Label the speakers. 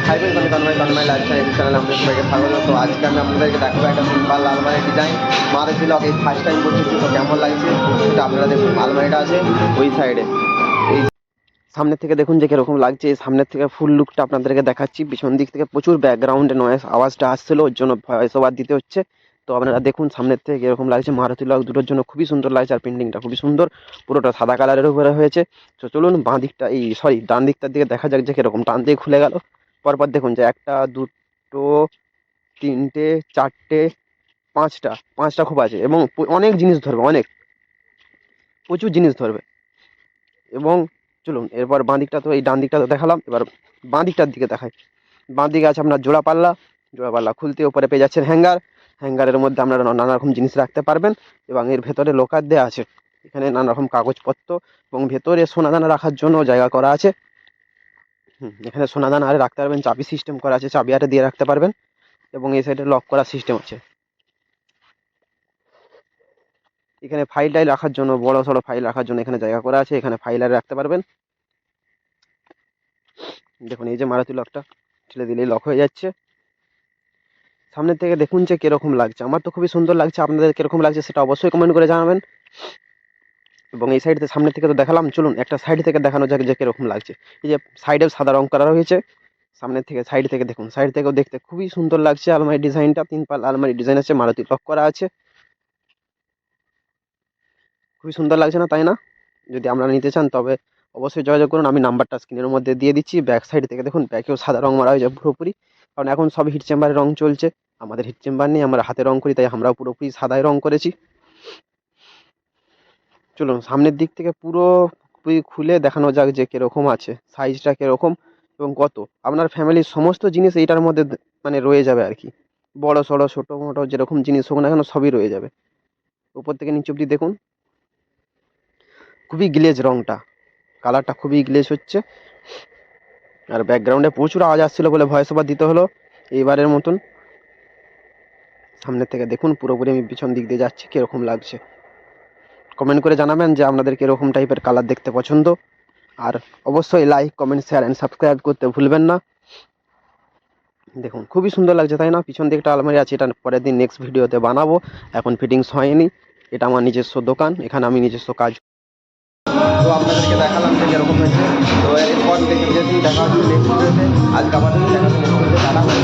Speaker 1: Hi friends, আমি Tanmoy lifestyle চ্যানেলে আমাদের সবাইকে স্বাগত। তো আজকে আমি আপনাদেরকে দেখাবো একটা সিম্পল আলমারি ডিজাইন। মারুতি লক এই ফার্স্ট টাইম করতেছি, তো কেমন লাগছে সেটা আপনারা দেখুন। আলমারিটা আছে ওই সাইডে, এই সামনের থেকে দেখুন যে কিরকম লাগছে। সামনের থেকে ফুল লুকটা আপনাদেরকে দেখাচ্ছি। পিছন দিক থেকে প্রচুর ব্যাকগ্রাউন্ডে নয়েজ আওয়াজটা আসছিল, ওর জন্য ভয়েস ওভার দিতে হচ্ছে। তো আপনারা দেখুন সামনের থেকে কিরকম লাগছে। মারুতি লক দুটোর জন্য খুবই সুন্দর লাগছে, আর প্রিন্টিংটা খুবই সুন্দর, পুরোটা সাদা কালারের উপরে হয়েছে। তো চলুন বাঁ দিকটা ডান দিকটার দিকে দেখা যাক যে কিরকম। টান দিয়ে খুলে গেল, পরপর দেখুন যে একটা দুটো তিনটে চারটে পাঁচটা পাঁচটা খুব আছে, এবং অনেক জিনিস ধরবে, অনেক প্রচুর জিনিস ধরবে। এবং চলুন এরপর বাঁ দিকটা, তো এই ডান দিকটা তো দেখালাম, এবার বাঁ দিকটার দিকে দেখাই। বাঁ দিকে আছে আপনার জোড়া পাল্লা খুলতে উপরে পেয়ে যাচ্ছেন হ্যাঙ্গারের মধ্যে আপনারা নানা রকম জিনিস রাখতে পারবেন। এবং এর ভেতরে লোকার দেওয়া আছে, এখানে নানা রকম কাগজপত্র, এবং ভেতরে সোনাদানা রাখার জন্য জায়গা করা আছে। এখানে সোনাদানা আরে রাখতে পারবেন, চাবি সিস্টেম করা আছে, চাবি আরে দিয়ে রাখতে পারবেন। এবং এই সাইডে লক করার সিস্টেম আছে। এখানে ফাইল টাইল রাখার জন্য, বড় সড়ো ফাইল রাখার জন্য এখানে জায়গা করা আছে, এখানে ফাইল আরে রাখতে পারবেন। দেখুন এই যে মারুতি লকটা ঠেলে দিলেই লক হয়ে যাচ্ছে। সামনের থেকে দেখুন যে কিরকম লাগছে। আমার তো খুবই সুন্দর লাগছে, আপনাদের কিরকম লাগছে সেটা অবশ্যই কমেন্ট করে জানাবেন। এবং এই সাইড থেকে সামনের থেকে তো দেখালাম, চলুন একটা সাইড থেকে দেখানো যাক যে কিরকম লাগছে। এই যে সাইডে সাদা রং করা রয়েছে, সামনের থেকে সাইড থেকে দেখুন, সাইড থেকেও দেখতে খুবই সুন্দর লাগছে। আলমারি ডিজাইনটা তিন পাল আলমারি ডিজাইন আছে, মারুতি লক করা আছে, খুবই সুন্দর লাগছে না, তাই না? যদি আপনারা নিতে চান তবে অবশ্যই যোগাযোগ করুন, আমি নাম্বারটা স্ক্রিনের মধ্যে দিয়ে দিচ্ছি। ব্যাক সাইড থেকে দেখুন, ব্যাকেও সাদা রং মারা হয়েছে পুরোপুরি, কারণ এখন সব হিট চেম্বারে রং চলছে। আমাদের হিট চেম্বার নেই, আমরা হাতে রং করি, তাই আমরাও পুরোপুরি সাদায় রং করেছি। চলুন সামনের দিক থেকে পুরোপুরি খুলে দেখানো যাক যে কিরকম আছে, সাইজটা কিরকম এবং কত। আপনার ফ্যামিলির সমস্ত জিনিস এইটার মধ্যে মানে রয়ে যাবে আর কি, বড় সড়ো ছোটো মোটো যেরকম জিনিস হোক না কেন সবই রয়ে যাবে। উপর থেকে নিচ অব্দি দেখুন, খুবই গ্লেজ রংটা, কালারটা খুবই গ্লেজ হচ্ছে। আর ব্যাকগ্রাউন্ডে প্রচুর আওয়াজ আসছিল বলে ভয়েস ওভার দিতে হলো এইবারের মতন। সামনের থেকে দেখুন পুরোপুরি আমি পিছন দিক দিয়ে যাচ্ছি, কিরকম লাগছে কমেন্ট করে জানাবেন যে আপনাদের কিরকম টাইপের কালার দেখতে পছন্দ। আর অবশ্যই like comment share and subscribe করতে ভুলবেন না। দেখুন খুবই সুন্দর লাগছে, তাই না? পিছন দিকটা আলমারি আছে, এটা পরের দিন নেক্সট ভিডিওতে বানাবো। এখন ফিটিংস হয়নি, এটা আমার নিজস্ব দোকান, এখানে আমি নিজস্ব কাজ। তো আপনাদেরকে দেখালাম যে কিরকম হয়েছে। তো এরপর যেদিন দেখা হচ্ছে নেক্সট ভিডিওতে, আজকে আবার দেখা হচ্ছে নেক্সট ভিডিওতে।